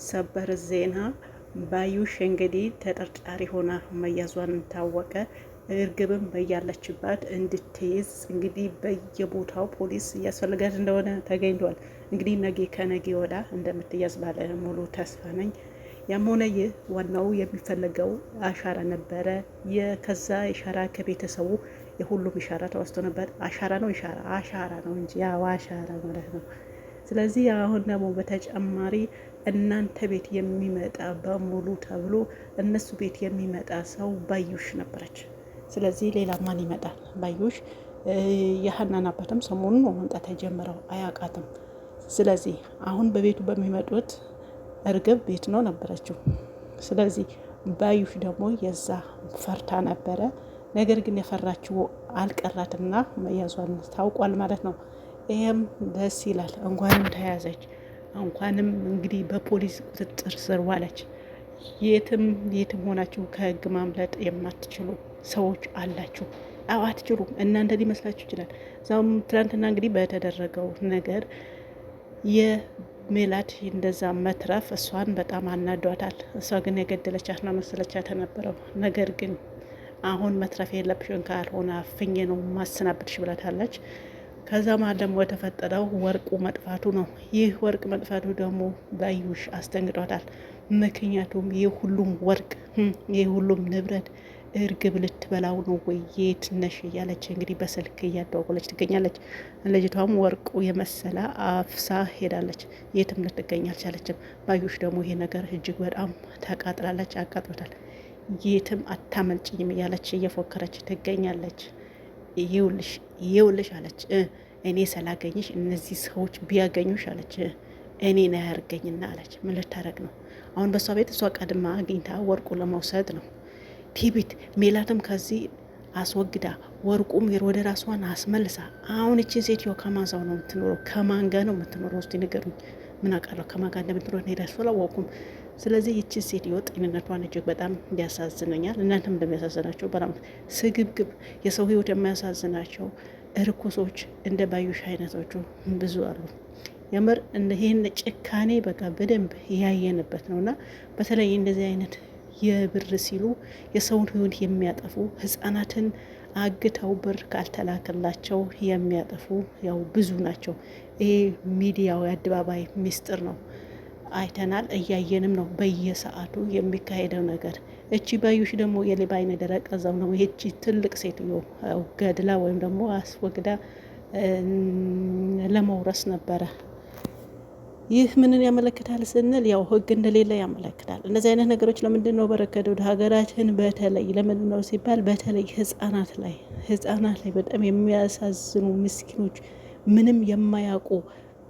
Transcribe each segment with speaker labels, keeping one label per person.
Speaker 1: ሰበር ዜና ባዩሽ እንግዲህ ተጠርጣሪ ሆና መያዟን ታወቀ። እርግብም በያለችባት እንድትይዝ እንግዲህ በየቦታው ፖሊስ እያስፈልጋት እንደሆነ ተገኝቷል። እንግዲህ ነገ ከነገ ወዳ እንደምትያዝ ባለ ሙሉ ተስፋ ነኝ። ያም ሆነ ይህ ዋናው የሚፈለገው አሻራ ነበረ። ከዛ ኢሻራ ከቤተሰቡ የሁሉም ኢሻራ ተወስቶ ነበር። አሻራ ነው እንጂ ያው አሻራ ማለት ነው። ስለዚህ አሁን ደግሞ በተጨማሪ እናንተ ቤት የሚመጣ በሙሉ ተብሎ እነሱ ቤት የሚመጣ ሰው ባዩሽ ነበረች። ስለዚህ ሌላ ማን ይመጣል? ባዩሽ የሀናን አባትም ሰሞኑን ነው መምጣት የጀመረው፣ አያውቃትም። ስለዚህ አሁን በቤቱ በሚመጡት እርግብ ቤት ነው ነበረችው። ስለዚህ ባዩሽ ደግሞ የዛ ፈርታ ነበረ። ነገር ግን የፈራችው አልቀራትና መያዟን ታውቋል ማለት ነው። ይሄም ደስ ይላል። እንኳንም ተያዘች፣ እንኳንም እንግዲህ በፖሊስ ቁጥጥር ስር ዋለች። የትም ሆናችሁ ከህግ ማምለጥ የማትችሉ ሰዎች አላችሁ። አዎ አትችሉም። እናንተ ሊመስላችሁ ይችላል። ዛም ትናንትና እንግዲህ በተደረገው ነገር የሜላት እንደዛ መትረፍ እሷን በጣም አናዷታል። እሷ ግን የገደለቻት ነው መሰለቻት የነበረው። ነገር ግን አሁን መትረፍ የለብሽን ካልሆነ አፍኜ ነው ማሰናበትሽ ብላታለች። ከዛ መሀል ደግሞ የተፈጠረው ወርቁ መጥፋቱ ነው። ይህ ወርቅ መጥፋቱ ደግሞ ባዩሽ አስደንግጧታል። ምክንያቱም ይህ ሁሉም ወርቅ ይህ ሁሉም ንብረት እርግብ ልትበላው ነው ወይ የት ነሽ እያለች እንግዲህ በስልክ እያደዋወለች ትገኛለች። ልጅቷም ወርቁ የመሰለ አፍሳ ሄዳለች። የትም ልትገኝ አልቻለችም። ባዩሽ ደግሞ ይሄ ነገር እጅግ በጣም ተቃጥላለች፣ አቃጥሎታል። የትም አታመልጭኝም እያለች እየፎከረች ትገኛለች። ይውልሽ አለች፣ እኔ ስላገኘሽ እነዚህ ሰዎች ቢያገኙሽ አለች፣ እኔ ና ያርገኝና አለች። ምን ልታረግ ነው አሁን? በሷ ቤት እሷ ቀድማ አግኝታ ወርቁ ለመውሰድ ነው። ቲቢት ሜላትም ከዚህ አስወግዳ ወርቁም ወደ ራሷን አስመልሳ። አሁን እችን ሴትዮ ከማዛው ነው የምትኖረው? ከማን ጋር ነው የምትኖረው? እስቲ ንገሩኝ። ምን አውቃለሁ ከማን ጋር እንደምትኖር ሄዳስ አላወኩም። ስለዚህ ይችን ሴትዮ ጤንነቷን እጅግ በጣም ያሳዝነኛል። እናንተም እንደሚያሳዝናቸው በጣም ስግብግብ የሰው ህይወት የማያሳዝናቸው እርኩሶች እንደ ባዩሽ አይነቶቹ ብዙ አሉ። የምር ይህን ጭካኔ በቃ በደንብ ያየንበት ነውና በተለይ እንደዚህ አይነት የብር ሲሉ የሰውን ህይወት የሚያጠፉ ህጻናትን አግተው ብር ካልተላከላቸው የሚያጠፉ ያው ብዙ ናቸው። ይሄ ሚዲያው የአደባባይ ሚስጥር ነው። አይተናል፣ እያየንም ነው በየሰዓቱ የሚካሄደው ነገር። እቺ ባዩሽ ደግሞ የሌባ አይነ ደረቅ እዛው ነው። ይቺ ትልቅ ሴትዮ ገድላ ወይም ደግሞ አስወግዳ ለመውረስ ነበረ። ይህ ምንን ያመለክታል ስንል ያው ህግ እንደሌለ ያመለክታል። እነዚህ አይነት ነገሮች ለምንድን ነው በረከደ ወደ ሀገራችን? በተለይ ለምንድን ነው ሲባል በተለይ ህጻናት ላይ በጣም የሚያሳዝኑ ምስኪኖች ምንም የማያውቁ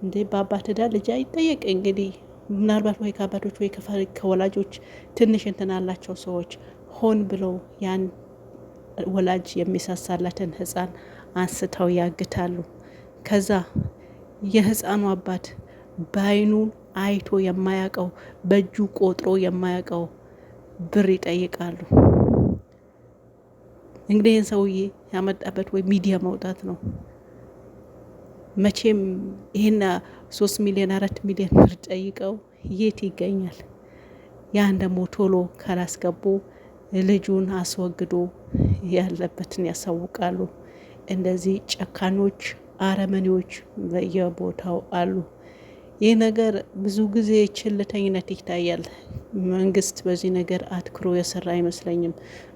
Speaker 1: እንዴ በአባት ዕዳ ልጅ አይጠየቅ። እንግዲህ ምናልባት ወይ ከአባቶች ወይ ከወላጆች ትንሽ እንትን ያላቸው ሰዎች ሆን ብለው ያን ወላጅ የሚሳሳላትን ህፃን አንስተው ያግታሉ። ከዛ የህፃኑ አባት በአይኑ አይቶ የማያውቀው በእጁ ቆጥሮ የማያውቀው ብር ይጠይቃሉ። እንግዲህ ይህን ሰውዬ ያመጣበት ወይ ሚዲያ መውጣት ነው። መቼም ይሄን 3 ሚሊዮን 4 ሚሊዮን ብር ጠይቀው የት ይገኛል? ያን ደግሞ ቶሎ ካላስገቡ ልጁን አስወግዶ ያለበትን ያሳውቃሉ። እንደዚህ ጨካኖች አረመኔዎች በየቦታው አሉ። ይህ ነገር ብዙ ጊዜ ችልተኝነት ይታያል። መንግስት በዚህ ነገር አትኩሮ የሰራ አይመስለኝም፣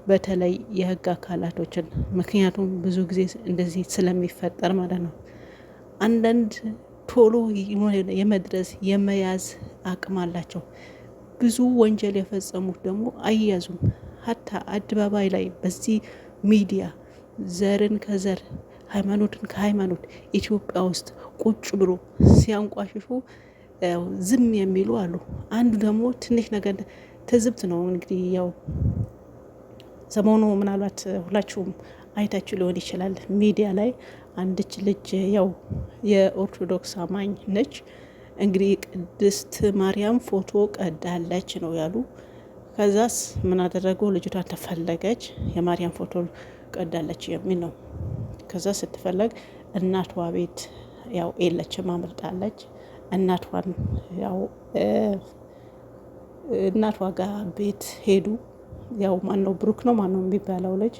Speaker 1: በተለይ የህግ አካላቶችን። ምክንያቱም ብዙ ጊዜ እንደዚህ ስለሚፈጠር ማለት ነው። አንዳንድ ቶሎ የመድረስ የመያዝ አቅም አላቸው። ብዙ ወንጀል የፈጸሙት ደግሞ አይያዙም። ሀታ አደባባይ ላይ በዚህ ሚዲያ ዘርን ከዘር ሃይማኖትን ከሃይማኖት ኢትዮጵያ ውስጥ ቁጭ ብሎ ሲያንቋሽሹ ዝም የሚሉ አሉ። አንዱ ደግሞ ትንሽ ነገር ትዝብት ነው። እንግዲህ ያው ሰሞኑ ምናልባት ሁላችሁም አይታችሁ ሊሆን ይችላል። ሚዲያ ላይ አንድች ልጅ ያው የኦርቶዶክስ አማኝ ነች። እንግዲህ ቅድስት ማርያም ፎቶ ቀዳለች ነው ያሉ። ከዛስ ምን አደረገው? ልጅቷን ተፈለገች። የማርያም ፎቶ ቀዳለች የሚል ነው። ከዛ ስትፈለግ እናቷ ቤት ያው የለችም፣ አምልጣለች። እናቷን ያው እናቷ ጋር ቤት ሄዱ። ያው ማነው ብሩክ ነው ማነው የሚባለው ልጅ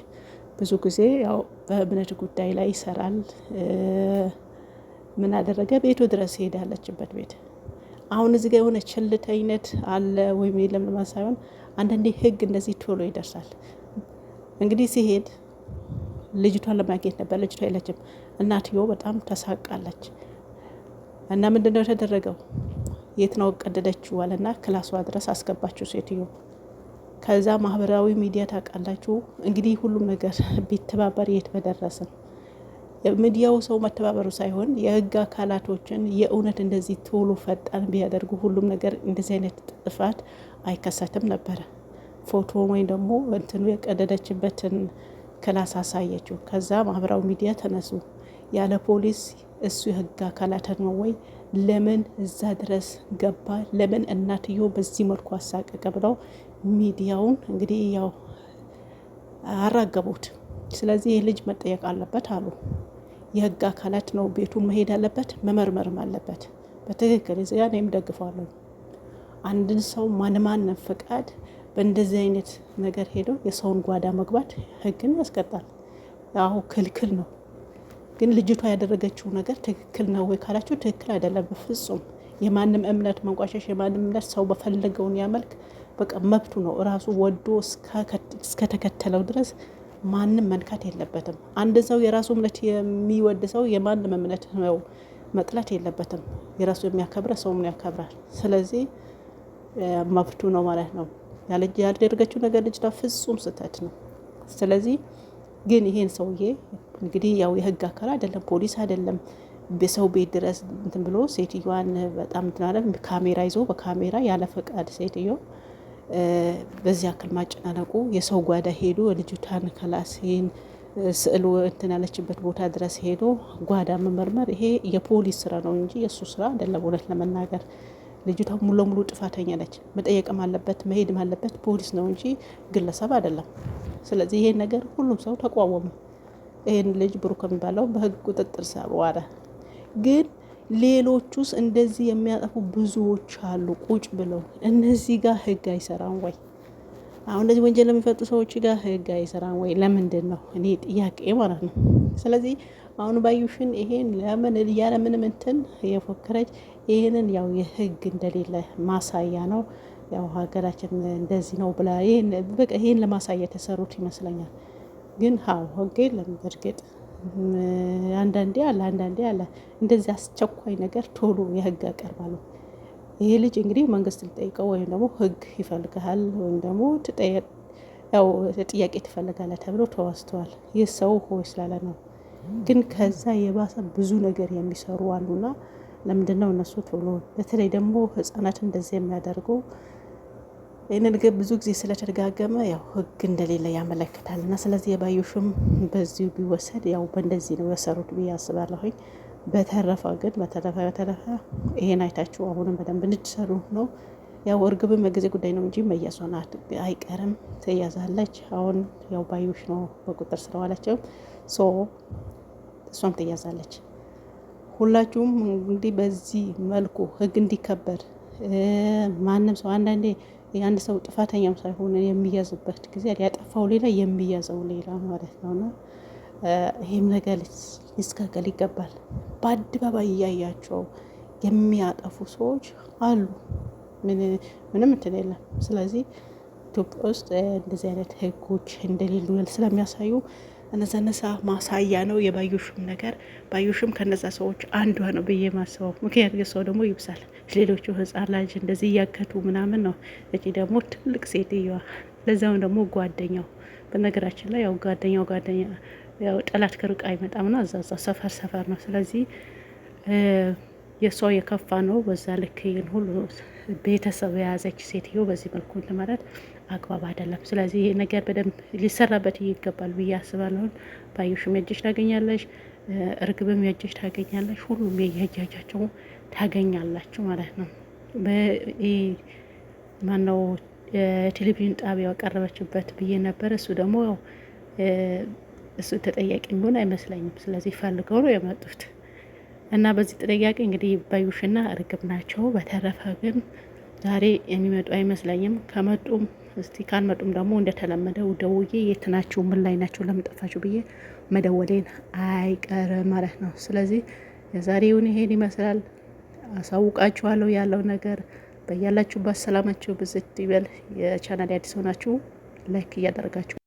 Speaker 1: ብዙ ጊዜ ያው በእምነት ጉዳይ ላይ ይሰራል። ምን አደረገ? ቤቱ ድረስ ሄዳለችበት ቤት። አሁን እዚህ ጋር የሆነ ቸልተኝነት አለ ወይም የለም ለማለት ሳይሆን አንዳንዴ ህግ እንደዚህ ቶሎ ይደርሳል። እንግዲህ ሲሄድ ልጅቷን ለማግኘት ነበር። ልጅቷ የለችም። እናትዮ በጣም ተሳቃለች። እና ምንድነው የተደረገው? የት ነው ቀደደችው አለና ክላሷ ድረስ አስገባችው ሴትዮ። ከዛ ማህበራዊ ሚዲያ ታውቃላችሁ እንግዲህ ሁሉም ነገር ቢተባበር የት በደረስን። ሚዲያው ሰው መተባበሩ ሳይሆን የህግ አካላቶችን የእውነት እንደዚህ ቶሎ ፈጣን ቢያደርጉ ሁሉም ነገር እንደዚህ አይነት ጥፋት አይከሰትም ነበረ። ፎቶ ወይም ደግሞ እንትኑ የቀደደችበትን ክላስ አሳየችው። ከዛ ማህበራዊ ሚዲያ ተነሱ። ያለ ፖሊስ እሱ የህግ አካላት ነው ወይ? ለምን እዛ ድረስ ገባ? ለምን እናትዮ በዚህ መልኩ አሳቀቀ? ብለው ሚዲያውን እንግዲህ ያው አራገቡት። ስለዚህ ይህ ልጅ መጠየቅ አለበት አሉ። የህግ አካላት ነው ቤቱን መሄድ አለበት፣ መመርመርም አለበት። በትክክል እዚያ እኔም ደግፋለሁ። አንድን ሰው ማንማን ፈቃድ በእንደዚህ አይነት ነገር ሄዶ የሰውን ጓዳ መግባት ህግን ያስቀጣል። ያው ክልክል ነው። ግን ልጅቷ ያደረገችው ነገር ትክክል ነው ወይ ካላችሁ ትክክል አይደለም በፍጹም። የማንም እምነት መንቋሸሽ፣ የማንም እምነት ሰው በፈለገውን ያመልክ በቃ መብቱ ነው። እራሱ ወዶ እስከተከተለው ድረስ ማንም መንካት የለበትም። አንድ ሰው የራሱ እምነት የሚወድ ሰው የማንም እምነት ነው መጥላት የለበትም። የራሱ የሚያከብረ ሰው ምን ያከብራል። ስለዚህ መብቱ ነው ማለት ነው። ያደረገችው ነገር ልጅቷ ፍጹም ስህተት ነው። ስለዚህ ግን ይሄን ሰውዬ እንግዲህ ያው የህግ አካል አይደለም፣ ፖሊስ አይደለም፣ በሰው ቤት ድረስ እንትን ብሎ ሴትዮዋን በጣም እንትን ካሜራ ይዞ በካሜራ ያለ ፈቃድ ሴትዮ በዚህ አክል ማጨናነቁ፣ የሰው ጓዳ ሄዶ ልጅቷን ከላሴን ስዕሉ እንትን ያለችበት ቦታ ድረስ ሄዶ ጓዳ መመርመር ይሄ የፖሊስ ስራ ነው እንጂ የእሱ ስራ አይደለም። እውነት ለመናገር ልጅቷ ሙሉ ለሙሉ ጥፋተኛ ነች። መጠየቅም አለበት መሄድም አለበት ፖሊስ ነው እንጂ ግለሰብ አይደለም። ስለዚህ ይሄን ነገር ሁሉም ሰው ተቋወመ። ይሄን ልጅ ብሩክ የሚባለው በህግ ቁጥጥር ስር ዋለ። ግን ሌሎቹስ እንደዚህ የሚያጠፉ ብዙዎች አሉ ቁጭ ብለው። እነዚህ ጋር ህግ አይሰራም ወይ? አሁን እንደዚህ ወንጀል ለሚፈጡ ሰዎች ጋር ህግ አይሰራም ወይ? ለምንድን ነው እኔ ጥያቄ ማለት ነው። ስለዚህ አሁን ባዩሽን ይሄን ለምን ያለ ምንም እንትን የፎከረች ይሄንን ያው የህግ እንደሌለ ማሳያ ነው። ያው ሀገራችን እንደዚህ ነው ብላ ይሄን ለማሳየት የተሰሩት ይመስለኛል። ግን ህግ የለም በእርግጥ አንዳንዴ አለ እንደዚህ አስቸኳይ ነገር ቶሎ የህግ ያቀርባሉ። ይሄ ልጅ እንግዲህ መንግስት ሊጠይቀው ወይም ደግሞ ህግ ይፈልጋል ወይም ደግሞ ጥያቄ ትፈልጋለህ ተብሎ ተወስተዋል። ይህ ሰው ሆይ ስላለ ነው። ግን ከዛ የባሰ ብዙ ነገር የሚሰሩ አሉና ለምንድነው እነሱ ቶሎ በተለይ ደግሞ ህጻናት እንደዚህ የሚያደርጉ? ይህንን ግን ብዙ ጊዜ ስለተደጋገመ ያው ህግ እንደሌለ ያመለክታል። እና ስለዚህ የባዩሽም በዚሁ ቢወሰድ ያው በእንደዚህ ነው የሰሩት ብዬ አስባለሁኝ። በተረፈ ግን በተረፈ ይሄን አይታችሁ አሁንም በደንብ እንድትሰሩ ነው። ያው እርግብም የጊዜ ጉዳይ ነው እንጂ መያዟን አይቀርም፣ ትያዛለች። አሁን ያው ባዩሽ ነው በቁጥር ስር ዋለችው፣ እሷም ትያዛለች። ሁላችሁም እንግዲህ በዚህ መልኩ ህግ እንዲከበር ማንም ሰው አንዳንዴ የአንድ ሰው ጥፋተኛም ሳይሆን የሚያዝበት ጊዜ ያጠፋው ሌላ የሚያዘው ሌላ ማለት ነውና ይሄም ነገር ሊስተካከል ይገባል። በአደባባይ እያያቸው የሚያጠፉ ሰዎች አሉ። ምንም እንትን የለም። ስለዚህ ኢትዮጵያ ውስጥ እንደዚህ አይነት ህጎች እንደሌሉ ስለሚያሳዩ እነዛ ማሳያ ነው። የባዩሽም ነገር ባዩሽም ከነዛ ሰዎች አንዷ ነው ብዬ ማስበው። ምክንያቱም ሰው ደግሞ ይብሳል። ሌሎቹ ህጻን ልጅ እንደዚህ እያገቱ ምናምን ነው። እቺ ደግሞ ትልቅ ሴትዮዋ፣ ለዛው ደግሞ ጓደኛው። በነገራችን ላይ ያው ጓደኛ ያው ጠላት ከሩቅ አይመጣምና እዛ ሰፈር ነው። ስለዚህ የሷ የከፋ ነው። በዛ ልክ ይሄን ሁሉ ቤተሰብ የያዘች ሴትዮ በዚህ መልኩ ለማለት አግባብ አይደለም። ስለዚህ ይሄ ነገር በደንብ ሊሰራበት ይገባል ብዬ አስባለሁ። ባዩሽም የእጅሽ ታገኛለሽ፣ እርግብም የእጅሽ ታገኛለሽ፣ ሁሉም የእጃቸው ታገኛላችሁ ማለት ነው። ማነው ቴሌቪዥን ጣቢያው ቀረበችበት ብዬ ነበር። እሱ ደግሞ እሱ ተጠያቂ የሚሆን አይመስለኝም። ስለዚህ ፈልገው ነው የመጡት እና በዚህ ጥያቄ እንግዲህ ባዩሽና እርግብ ናቸው። በተረፈ ግን ዛሬ የሚመጡ አይመስለኝም። ከመጡም እስቲ ካልመጡም ደግሞ እንደተለመደው ደውዬ የት ናችሁ፣ ምን ላይ ናችሁ፣ ለምን ጠፋችሁ ብዬ መደወሌን አይቀርም ማለት ነው። ስለዚህ የዛሬውን ይሄን ይመስላል። አሳውቃችኋለሁ ያለው ነገር። በያላችሁበት ሰላማችሁ ብዝት ይበል። የቻናል አዲስ ሆናችሁ ላይክ እያደረጋችሁ